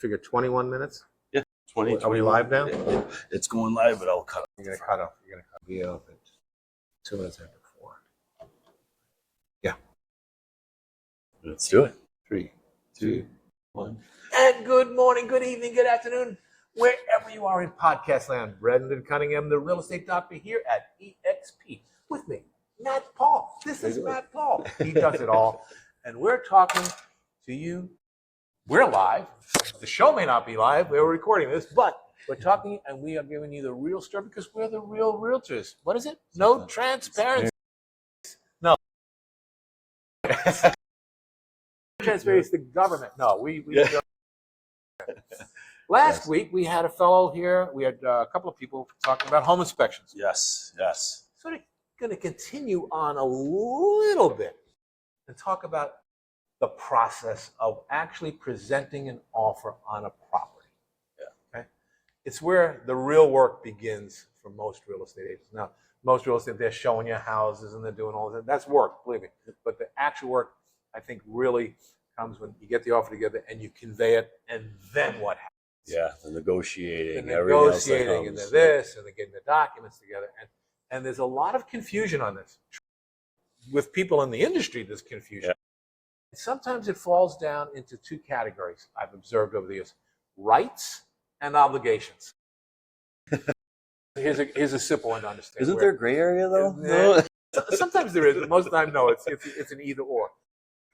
Figure 21 minutes. Yeah, 20. Are we live now? It's going live, but I'll cut. You're gonna cut off. You're gonna cut video off at 2 minutes after 4. Yeah. Let's do it. 3, 2, 1. And good morning, good evening, good afternoon, wherever you are in podcast land. Brendan Cunningham, the real estate doctor here at EXP. With me, Matt Paul. This is Matt Paul. He does it all. And we're talking to you. We're live. The show may not be live. We're recording this, but we're talking and we are giving you the real story because we're the real realtors. What is it? No transparency. No. Transparency is the government. No, we Last week we had a fellow here. We had a couple of people talking about home inspections. Yes. So we're going to continue on a little bit and talk about the process of actually presenting an offer on a property. Yeah. Okay. It's where the real work begins for most real estate agents. Now, most real estate, they're showing you houses and they're doing all that. That's work, believe me. But the actual work, I think, really comes when you get the offer together and you convey it, and then what happens? Yeah, the negotiating, The negotiating, and then this, and then getting the documents together. And there's a lot of confusion on this. With people in the industry, there's confusion. Yeah. Sometimes it falls down into two categories I've observed over the years: rights and obligations. Here's a simple one to understand. Isn't there a gray area though? No. Sometimes there is, but most of the time, no. It's an either or.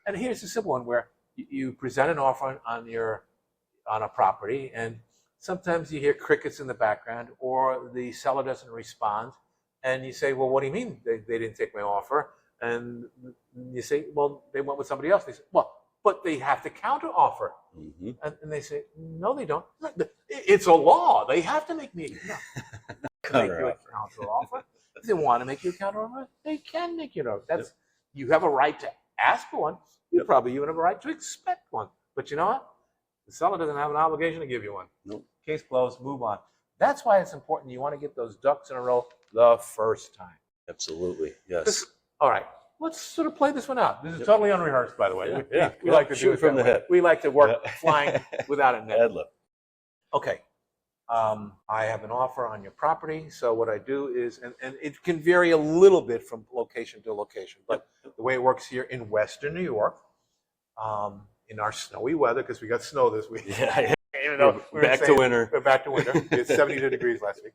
And here's a simple one where you present an offer on a property, and sometimes you hear crickets in the background, or the seller doesn't respond, and you say, "Well, what do you mean they didn't take my offer?" And you say, "Well, they went with somebody else." They say, "Well, but they have to counter offer." Mm-hmm. And they say, "No, they don't. It's a law. They have to make me a counter offer. If they want to make you a counter offer, they can make you an offer. That's You have a right to ask for one. You probably even have a right to expect one. But you know what? The seller doesn't have an obligation to give you one. Nope. Case closed. Move on. That's why it's important. You want to get those ducks in a row the first time. Absolutely. Yes. All right. Let's sort of play this one out. This is totally unrehearsed, by the way. We like to shoot do it from that the way. hip. We like to work flying without a net. Ad lib. Okay. I have an offer on your property. So what I do is, and it can vary a little bit from location to location, but the way it works here in Western New York, in our snowy weather, because we got snow this week. Yeah. Even though We're back to winter. We're back to winter. It's 72 degrees last week.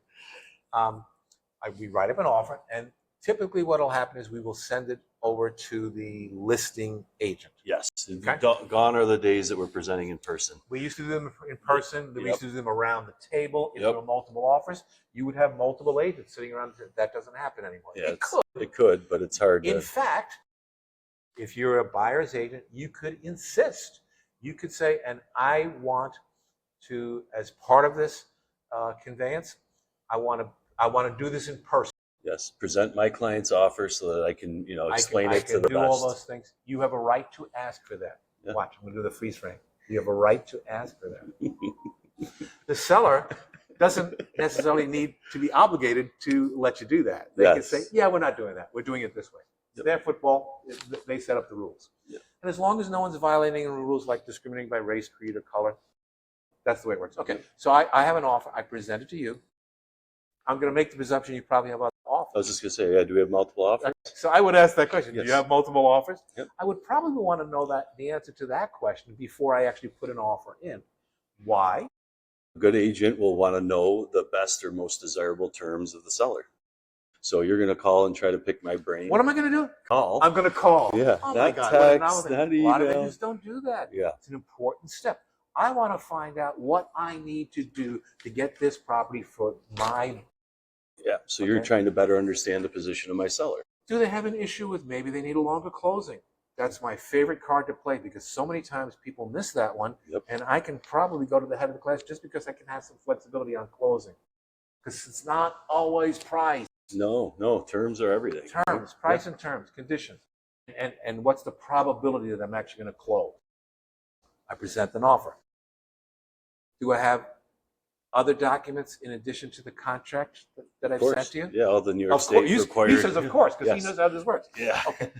We write up an offer, and typically what will happen is we will send it over to the listing agent. Yes. Okay. Gone are the days that we're presenting in person. We used to do them in person. We used to do them around the table. If there Yep. were multiple offers, you would have multiple agents sitting around. That doesn't happen anymore. Yeah, It could. but it's hard In to. fact, if you're a buyer's agent, you could insist. You could say, and I want to, as part of this conveyance, I want to do this in person. Yes, present my client's offer so that I can, explain it to the I can do all best. those things. You have a right to ask for that. Yeah. Watch, I'm going to do the freeze frame. You have a right to ask for that. The seller doesn't necessarily need to be obligated to let you do that. They can say, "Yeah, we're not doing that. We're doing it this way." It's their football. They set up the rules. Yep. And as long as no one's violating the rules like discriminating by race, creed, or color, that's the way it works. Okay, so I have an offer. I present it to you. I'm going to make the presumption you probably have other offers. I was just going to say, do we have multiple offers? So I would ask that question. Yes. Do you have multiple offers? Yep. I would probably want to know the answer to that question before I actually put an offer in. Why? A good agent will want to know the best or most desirable terms of the seller. So you're going to call and try to pick my brain. What am I going to do? Call. I'm going to call. Yeah, Oh not my God. text, not A lot of email. agents don't do that. Yeah. It's an important step. I want to find out what I need to do to get this property for my. Yeah, so you're trying to better understand the position of my seller. Do they have an issue with maybe they need a longer closing? That's my favorite card to play because so many times people miss that one. Yep. And I can probably go to the head of the class just because I can have some flexibility on closing. Because it's not always price. No, terms are everything. Terms, price and terms, conditions. And what's the probability that I'm actually going to close? I present an offer. Do I have other documents in addition to the contract that I've sent to you? Yeah, all the New York State required. He says, of course, because Yes. he knows how this works. Yeah. Okay.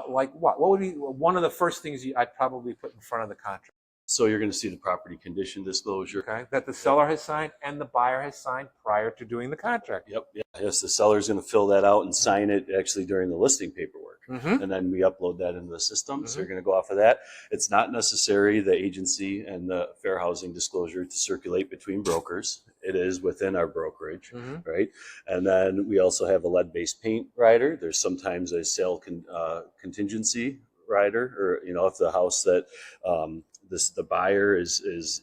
Like what? What would be one of the first things I'd probably put in front of the contract? So you're going to see the property condition disclosure. Okay, that the seller has signed and the buyer has signed prior to doing the contract. Yep. Yeah. Yes, the seller's going to fill that out and sign it actually during the listing paperwork. Mm-hmm. And then we upload that into the system. So you're going to go off of that. It's not necessary, the agency and the fair housing disclosure, to circulate between brokers. It is within our brokerage, right? And then we also have a lead-based paint rider. There's sometimes a sale contingency rider, or if the house that the buyer is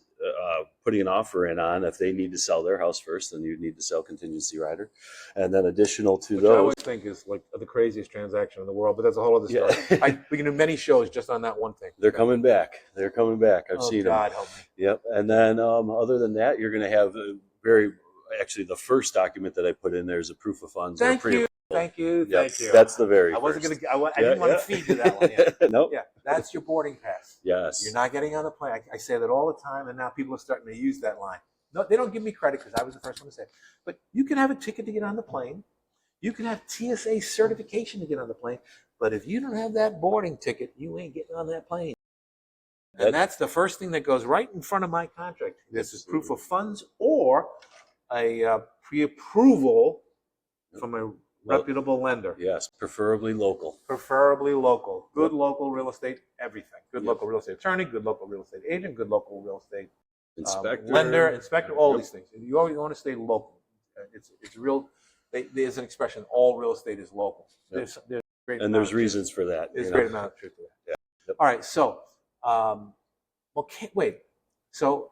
putting an offer in on, if they need to sell their house first, then you need to sell contingency rider. And then additional to Which those, I always think is like the craziest transaction in the world, but that's a whole other story. Yeah. We can do many shows just on that one thing. They're coming back. I've seen them. God help me. Yep. And then other than that, you're going to have actually the first document that I put in there is a proof of funds. Thank you. Thank you. Yep. Thank you. That's the very I wasn't first. going to, I didn't want to feed you that one yet. Nope. Yeah, that's your boarding pass. Yes. You're not getting on the plane. I say that all the time, and now people are starting to use that line. No, they don't give me credit because I was the first one to say it. But you can have a ticket to get on the plane. You can have TSA certification to get on the plane. But if you don't have that boarding ticket, you ain't getting on that plane. And that's the first thing that goes right in front of my contract. This is proof of funds or a pre-approval from a reputable lender. Yes, preferably local. Preferably local. Good local real estate, everything. Good local real estate attorney, good local real estate agent, good local real estate Inspector. lender, inspector, all these things. You always want to stay local. It's real. There's an expression, all real estate is local. Yep. There's reasons for that. There's a great amount of truth to that. Yeah. Yep. All right, so, wait. So,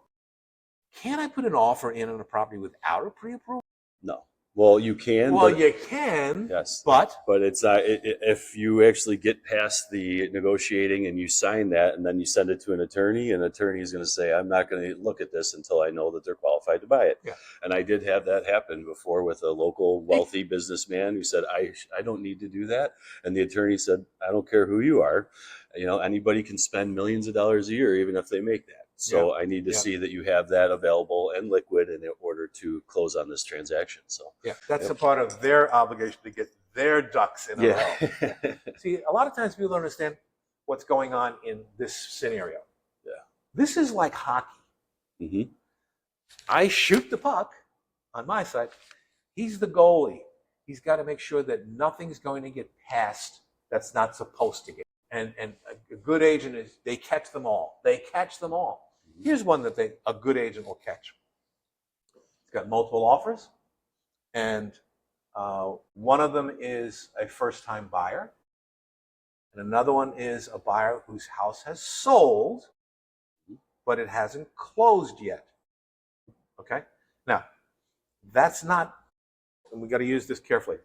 can I put an offer in on a property without a pre-approval? No. Well, you can. Well, you can. Yes. But it's not. If you actually get past the negotiating and you sign that, and then you send it to an attorney is going to say, "I'm not going to look at this until I know that they're qualified to buy it." Yeah. And I did have that happen before with a local wealthy businessman who said, "I don't need to do that," and the attorney said, "I don't care who you are. Anybody can spend millions of dollars a year, even if they make that. So I need to see that you have that available and liquid in order to close on this transaction." So that's a part of their obligation to get their ducks in a row. See, a lot of times people don't understand what's going on in this scenario. Yeah. This is like hockey. Mm-hmm. I shoot the puck on my side. He's the goalie. He's got to make sure that nothing's going to get passed that's not supposed to get. And a good agent is, they catch them all. They catch them all. Here's one that a good agent will catch. He's got multiple offers, and one of them is a first-time buyer, and another one is a buyer whose house has sold, but it hasn't closed yet. Okay? Now, that's not, and we got to use this carefully,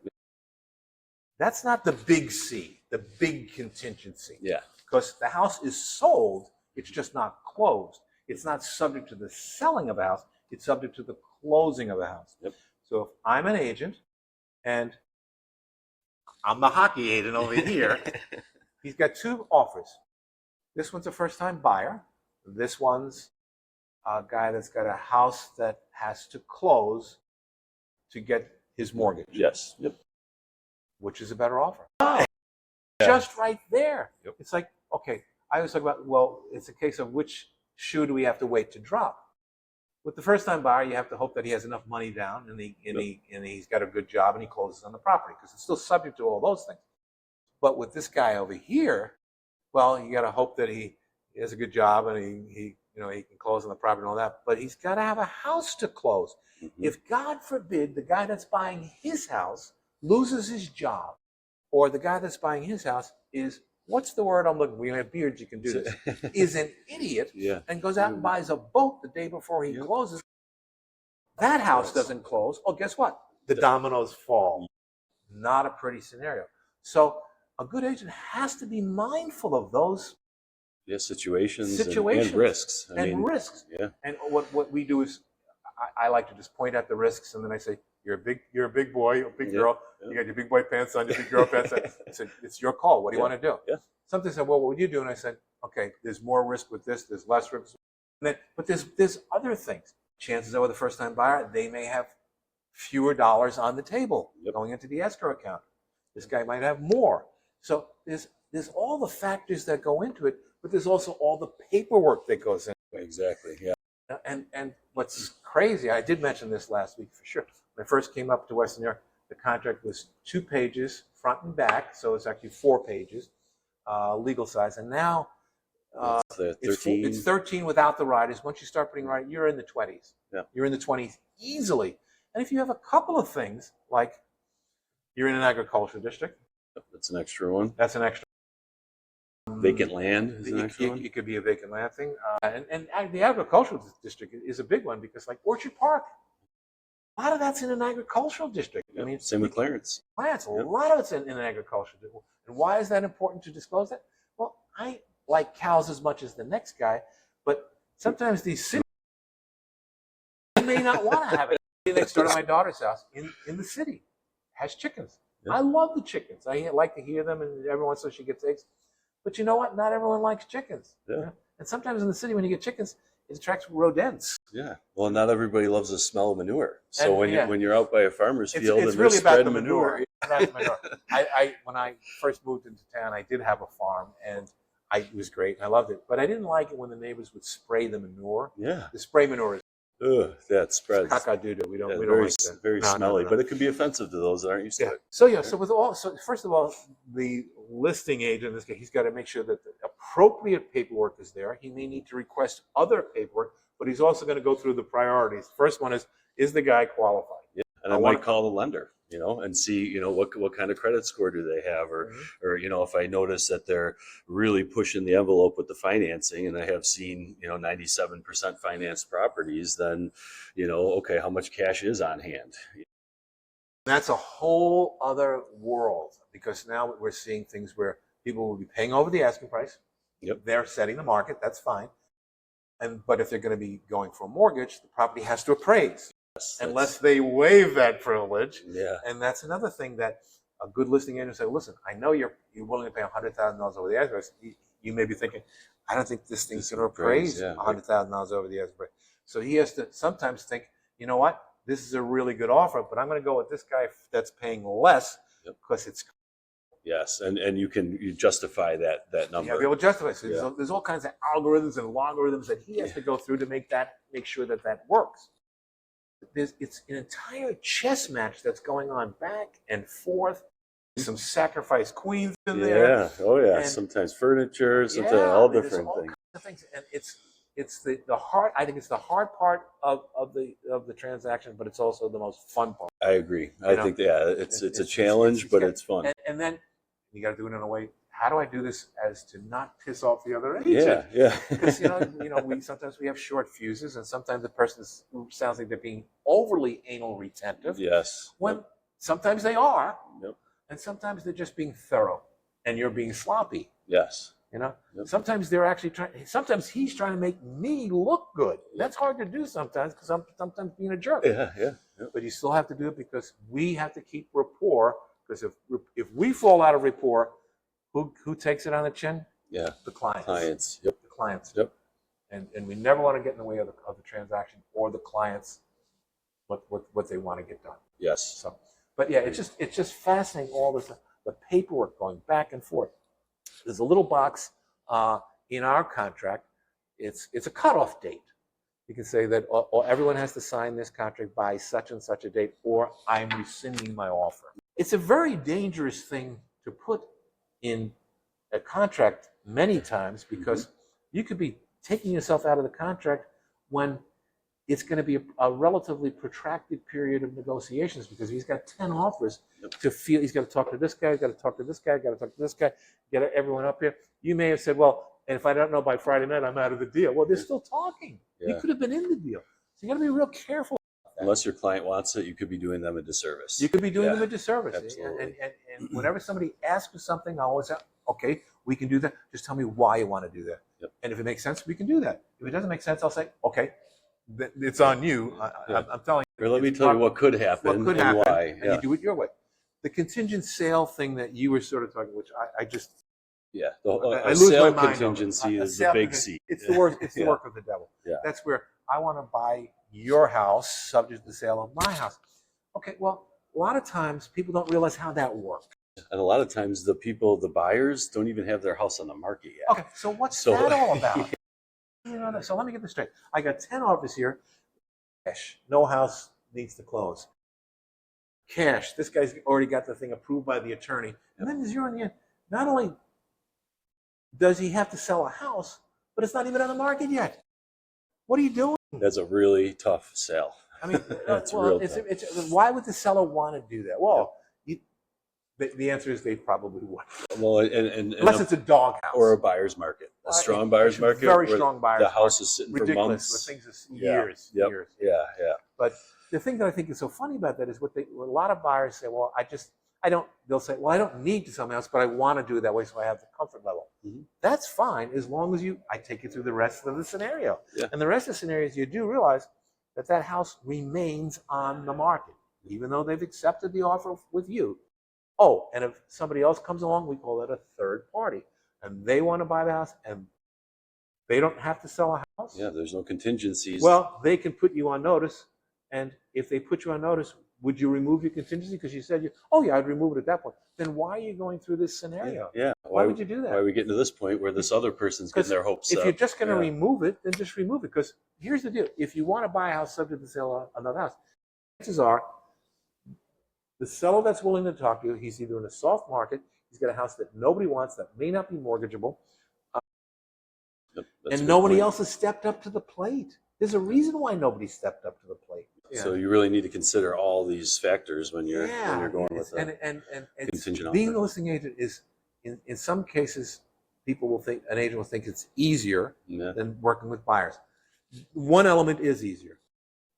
that's not the big C, the big contingency. Yeah. Because the house is sold, it's just not closed. It's not subject to the selling of a house, it's subject to the closing of a house. Yep. So if I'm an agent and I'm the hockey agent over here, he's got two offers. This one's a first-time buyer. This one's a guy that's got a house that has to close to get his mortgage. Yes. Yep. Which is a better offer? Just right there. Yep. It's like, okay, I always talk about, well, it's a case of which shoe do we have to wait to drop? With the first-time buyer, you have to hope that he has enough money down and he's got a good job and he closes on the property because it's still subject to all those things. But with this guy over here, well, you got to hope that he has a good job and he can close on the property and all that. But he's got to have a house to close. Mm-hmm. If God forbid the guy that's buying his house loses his job, or the guy that's buying his house is, what's the word I'm looking for? We have beards, you can do this. Is an idiot and goes out and buys a boat the day before he closes. That house doesn't close. Oh, guess what? The dominoes fall. Not a pretty scenario. So a good agent has to be mindful of those situations and risks. Risks. Yeah. And what we do is I like to just point at the risks, and then I say, you're a big boy, a big girl. You got your big boy pants on, your big girl pants on. I said, it's your call. What do you want to do? Yeah. Something said, well, what would you do? And I said, okay, there's more risk with this, there's less risk. But there's other things. Chances are with a first-time buyer, they may have fewer dollars on the table going into the escrow account. This guy might have more. So there's all the factors that go into it, but there's also all the paperwork that goes in. Exactly. Yeah. And what's crazy, I did mention this last week for sure. When I first came up to Western New York, the contract was 2 pages, front and back, so it's actually 4 pages, legal size. And now it's 13 without the riders. Once you start putting riders, you're in the 20s. Yeah. You're in the 20s easily. And if you have a couple of things, like you're in an agricultural district. That's an extra one. That's an extra. Vacant land is an extra one. It could be a vacant land thing. And the agricultural district is a big one because, like Orchard Park, a lot of that's in an agricultural district. Yep. I mean, same with Clarence. Clarence, a lot of it's in an agricultural district. And why is that important to disclose that? Well, I like cows as much as the next guy, but sometimes these cities may not want to have it. Next door to my daughter's house in the city has chickens. Yeah. I love the chickens. I like to hear them, and every once in a while she gets eggs. But you know what? Not everyone likes chickens. Yeah. You know? And sometimes in the city, when you get chickens, it attracts rodents. Yeah. Well, not everybody loves the smell of manure. So And, when you're out by a farmer's field it's and really they're about spreading the manure. When I first moved into town, I did have a farm, and it was great, and I loved it. But I didn't like it when the neighbors would spray the manure. Yeah. The spray manure is that spreads. caca-doodle. We don't very, like that. very smelly, but it can be offensive to those that aren't used to it. So first of all, the listing agent in this case, he's got to make sure that the appropriate paperwork is there. He may need to request other paperwork, but he's also going to go through the priorities. First one is the guy qualified? Yeah. And I might call the lender, and see, what kind of credit score do they have, or if I notice that they're really pushing the envelope with the financing, and I have seen, 97% financed properties, then, okay, how much cash is on hand? That's a whole other world, because now we're seeing things where people will be paying over the asking price. Yep. They're setting the market. That's fine. But if they're going to be going for a mortgage, the property has to appraise. Unless they waive that privilege. Yeah. And that's another thing that a good listing agent say, listen, I know you're willing to pay $100,000 over the asking price. You may be thinking, I don't think this thing's going to appraise $100,000 over the asking price. So he has to sometimes think, you know what, this is a really good offer, but I'm going to go with this guy that's paying less because it's. Yes, and you justify that number. You be able to justify. So there's all kinds of algorithms and logarithms that he has to go through to make sure that works. It's an entire chess match that's going on back and forth. Some sacrifice queens in there. Yeah. Oh yeah. And sometimes furniture, sometimes all different all things. Kinds of things. And it's the hard. I think it's the hard part of the transaction, but it's also the most fun part. I agree. I think it's a challenge, but it's fun. And then you got to do it in a way. How do I do this as to not piss off the other agent? Yeah. Because we sometimes have short fuses, and sometimes the person sounds like they're being overly anal retentive. Yes. When sometimes they are. Yep. And sometimes they're just being thorough, and you're being sloppy. Yes. Yep. Sometimes they're actually sometimes he's trying to make me look good. That's hard to do sometimes because I'm sometimes being a jerk. Yeah. Yep. But you still have to do it because we have to keep rapport. Because if we fall out of rapport, who takes it on the chin? Yeah. The clients. Yep. The clients. Yep. And we never want to get in the way of the transaction or the clients what they want to get done. Yes. So, but yeah, it's just fascinating, all this, the paperwork going back and forth. There's a little box in our contract. It's a cutoff date. You can say that everyone has to sign this contract by such and such a date, or I'm rescinding my offer. It's a very dangerous thing to put in a contract many times, because you could be taking yourself out of the contract when it's going to be a relatively protracted period of negotiations, because he's got 10 offers to feel. He's got to talk to this guy, he's got to talk to this guy, got to talk to this guy, get everyone up here. You may have said, well, and if I don't know by Friday night, I'm out of the deal. Well, they're still talking. You could have been in the deal. So you got to be real careful. Unless your client wants it, you could be doing them a disservice. You could be doing them a disservice. Absolutely. And whenever somebody asks for something, I always say, okay, we can do that. Just tell me why you want to do that. Yep. And if it makes sense, we can do that. If it doesn't make sense, I'll say, okay, it's on you. I'm telling you. Or let me tell you what could happen and why. And you do it your way. The contingent sale thing that you were sort of talking, which I just... Yeah, I lose sale my mind. contingency is the big C. It's the work. It's the work of the devil. Yeah. That's where I want to buy your house subject to the sale of my house. Okay, well, a lot of times people don't realize how that works. And a lot of times the buyers don't even have their house on the market yet. Okay, so what's that all about? So let me get this straight. I got 10 offers here. Cash. No house needs to close. Cash. This guy's already got the thing approved by the attorney. And then zero in the end. Not only does he have to sell a house, but it's not even on the market yet. What are you doing? That's a really tough sell. I mean, That's well, real tough. why would the seller want to do that? Well, the answer is they probably would. Well, Unless it's a doghouse. or a buyer's market, a strong buyer's market. Very strong buyer's market. The house is sitting ridiculous, for months. With things is years, years. Yeah. But the thing that I think is so funny about that is what a lot of buyers say, well, they'll say, well, I don't need to sell my house, but I want to do it that way so I have the comfort level. Mm-hmm. That's fine as long as I take you through the rest of the scenario. Yeah. And the rest of the scenarios, you do realize that house remains on the market, even though they've accepted the offer with you. Oh, and if somebody else comes along, we call that a third party. And they want to buy the house and they don't have to sell a house. Yeah, there's no contingencies. Well, they can put you on notice. And if they put you on notice, would you remove your contingency? Because you said, I'd remove it at that point. Then why are you going through this scenario? Yeah. Why would you do that? Why are we getting to this point where this other person's getting their hopes up? If you're just going to remove it, then just remove it. Because here's the deal. If you want to buy a house subject to sell another house, chances are the seller that's willing to talk to you, he's either in a soft market, he's got a house that nobody wants that may not be mortgageable, and nobody else has stepped up to the plate. There's a reason why nobody stepped up to the plate. Yeah. So you really need to consider all these factors when you're going with and contingent offer. Being the listing agent is, in some cases, an agent will think it's easier than working with buyers. One element is easier.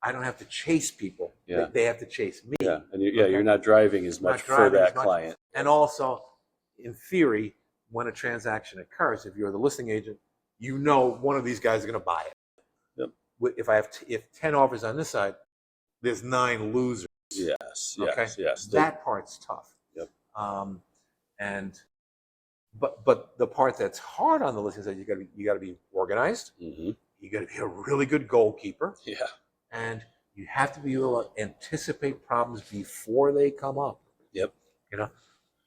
I don't have to chase people. Yeah. They have to chase me. Yeah, and you're not driving as much for that client. And also, in theory, when a transaction occurs, if you're the listing agent, one of these guys is going to buy it. Yep. If 10 offers on this side, there's 9 losers. Yes. That part's tough. Yep. But the part that's hard on the listing side, you got to be organized. Mm-hmm. You got to be a really good goalkeeper. Yeah. And you have to be able to anticipate problems before they come up. Yep.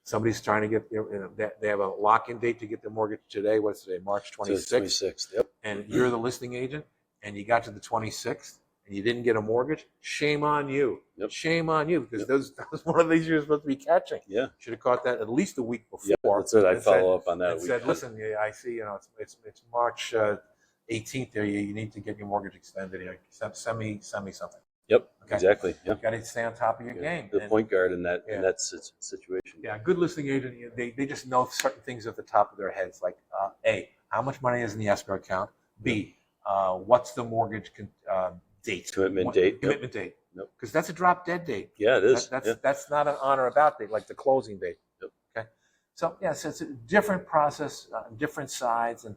Somebody's trying to get they have a lock-in date to get their mortgage today. What's today? March 26th. 26th. Yep. And you're the listing agent, and you got to the 26th, and you didn't get a mortgage. Shame on you. Yep. Shame on you, because that was one of these you're supposed to be catching. Yeah. Should have caught that at least a week before. Yeah, that's it. I'd follow up on that. And said, listen, I see. It's March 18th. There, you need to get your mortgage extended. Send me something. Yep, okay. Exactly. Yep. You've got to stay on top of your game. The point guard in that situation. Yeah, good listing agent, they just know certain things at the top of their heads, like A, how much money is in the escrow account? B, what's the mortgage date? Commitment date. Commitment date. Because that's a drop dead date. Yeah, it is. That's not an on or about date, like the closing date. Yep. Okay. So it's a different process, different sides, and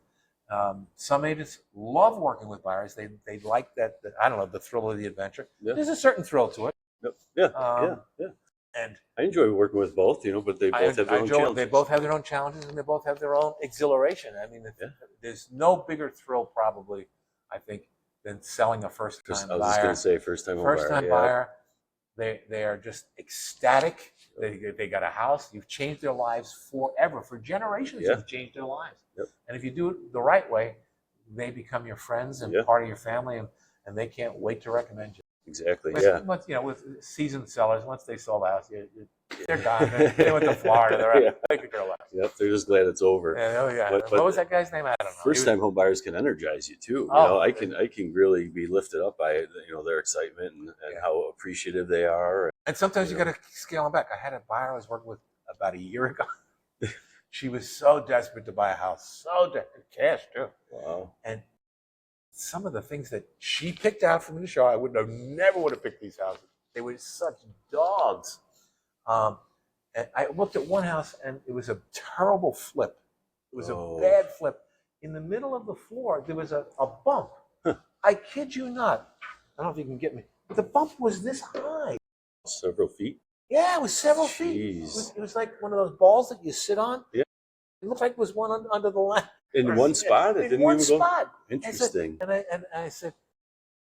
some agents love working with buyers. They like that. I don't know, the thrill of the adventure. Yeah. There's a certain thrill to it. Yep. Yeah. And I enjoy working with both, but they both have their own challenges. They both have their own challenges, and they both have their own exhilaration. I mean, there's no bigger thrill, probably, I think, than selling a first-time buyer. I was just going to say first-time buyer. They are just ecstatic. They got a house. You've changed their lives forever. For generations, you've changed their lives. Yep. And if you do it the right way, they become your friends and part of your family, and they can't wait to recommend you. Exactly. Once, with seasoned sellers, once they sold the house, they're gone. They went to Florida. They could care less. Yep. They're just glad it's over. But what was that guy's name? I don't know. First-time home buyers can energize you too. I can really be lifted up by their excitement and how appreciative they are. And sometimes you got to scale them back. I had a buyer I was working with about a year ago. She was so desperate to buy a house, so desperate, cash too. Wow. And some of the things that she picked out from the show, I never would have picked these houses. They were such dogs. And I looked at one house, and it was a terrible flip. It was a bad flip. In the middle of the floor, there was a bump. I kid you not. I don't know if you can get me. The bump was this high. Several feet? Yeah, it was several feet. It was like one of those balls that you sit on. Yeah. It looked like it was one under the line. In one spot? It didn't even go? Interesting. And I said,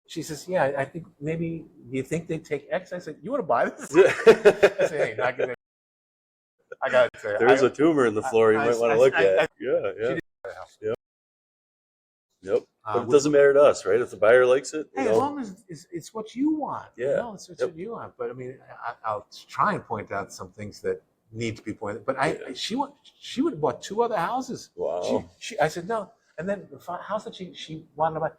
she says, yeah, I think maybe, do you think they'd take X? I said, you want to buy this? I said, hey, not gonna. I got to say. There's a tumor in the floor you might want to look at. Yeah. Yep. But it doesn't matter to us, right? If the buyer likes it, hey, as long as it's what you want. Yeah. You know, it's what you want. But I mean, I'll try and point out some things that need to be pointed. But she would have bought 2 other houses. Wow. I said no, and then the house that she wanted to buy,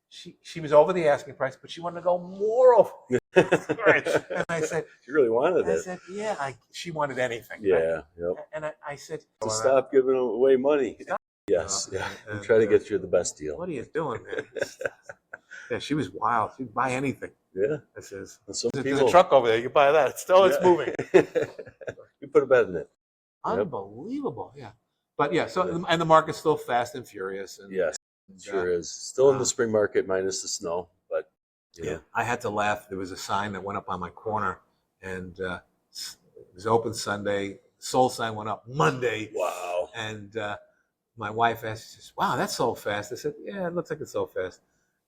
she was over the asking price, but she wanted to go more over. And I said, she really wanted it. I said, yeah, she wanted anything. Yeah. Right? Yep. And I said, to stop giving away money. Yes. Yeah. And try to get you the best deal. What are you doing, man? Yeah, she was wild. She'd buy anything. Yeah. I says, there's a truck over there. You buy that. It's moving. You put a bet in it. Unbelievable. Yeah. But yeah, so and the market's still fast and furious. And, yes, sure is. Still in the spring market minus the snow, but yeah. I had to laugh. There was a sign that went up on my corner, and it was open Sunday. Sold sign went up Monday. Wow. And my wife asked, she says, "Wow, that's so fast." I said, "Yeah, it looks like it's so fast."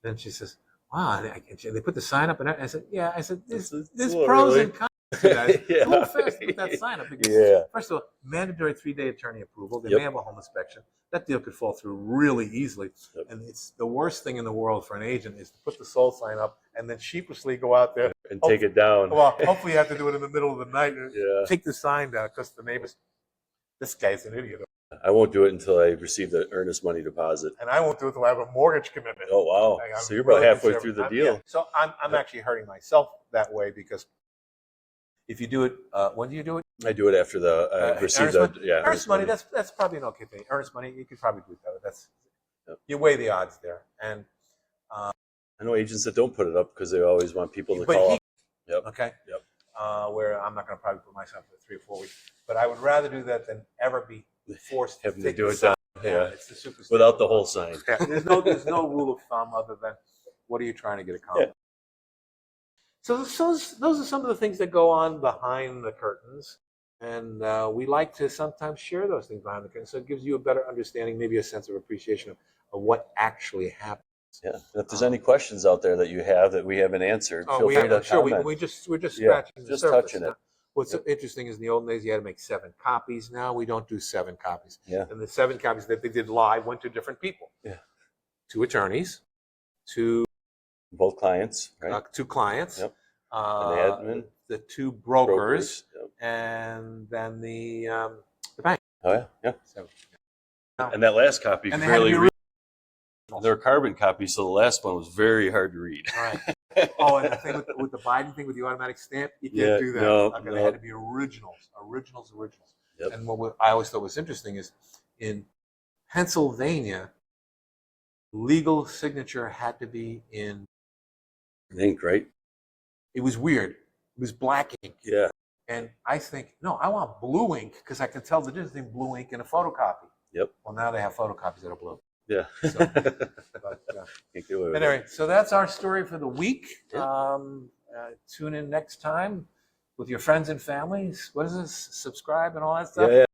Then she says, "Wow, they put the sign up," and I said, "Yeah." I said, "There's pros and cons to that. Yeah. A little fast to put that sign up because first of all, mandatory 3-day attorney approval. They may have a home inspection. That deal could fall through really easily, and it's the worst thing in the world for an agent is to put the sold sign up and then sheepishly go out there and take it down. Well, hopefully you have to do it in the middle of the night. Yeah. Take the sign down because the neighbors. This guy's an idiot. I won't do it until I receive the earnest money deposit. And I won't do it until I have a mortgage commitment. Oh, wow. So you're about halfway through the deal. So I'm actually hurting myself that way because if you do it, when do you do it? I do it after the receive the earnest money. That's probably an okay thing. Earnest money, you could probably do that. You weigh the odds there. And I know agents that don't put it up because they always want people to call. Okay. Yep. Where I'm not going to probably put myself for 3 or 4 weeks, but I would rather do that than ever be forced having to do it down. Yeah, it's the super without the whole sign. Yeah, there's no rule of thumb other than what are you trying to get accomplished. Yeah. So those are some of the things that go on behind the curtains, and we like to sometimes share those things behind the curtains, so it gives you a better understanding, maybe a sense of appreciation of what actually happened. Yeah. And if there's any questions out there that you have that we haven't answered, feel free to comment. We're just scratching the surface. Touching it. What's interesting is in the old days you had to make 7 copies. Now we don't do 7 copies. Yeah. And the 7 copies that they did live went to different people. Yeah. 2 attorneys, 2 both clients, right? 2 clients. Yep. An admin. The 2 brokers. Yep. And then the bank. Oh yeah. Yeah. So, and that last copy you could barely read. They're carbon copies, so the last one was very hard to read. Right. Oh, and the thing with the Biden thing with the automatic stamp, you can't do that. No, They had to be originals. Yep. And what I always thought was interesting is in Pennsylvania, legal signature had to be in ink, right? It was weird. It was black ink. Yeah. And I think, no, I want blue ink because I can tell the difference between blue ink and a photocopy. Yep. Well, now they have photocopies that are blue. Yeah. So, anyway, so that's our story for the week. Yeah. Tune in next time with your friends and families. What is this? Subscribe and all that stuff. Yeah.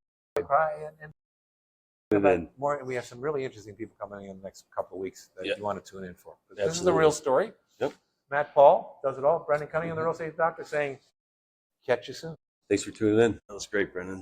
And then more. We have some really interesting people coming in the next couple of weeks that you want to tune in for. This is the real story. Yep. Matt Paul does it all. Brendan Cunningham, the real estate doctor, saying, "Catch you soon." Thanks for tuning in. That was great, Brendan.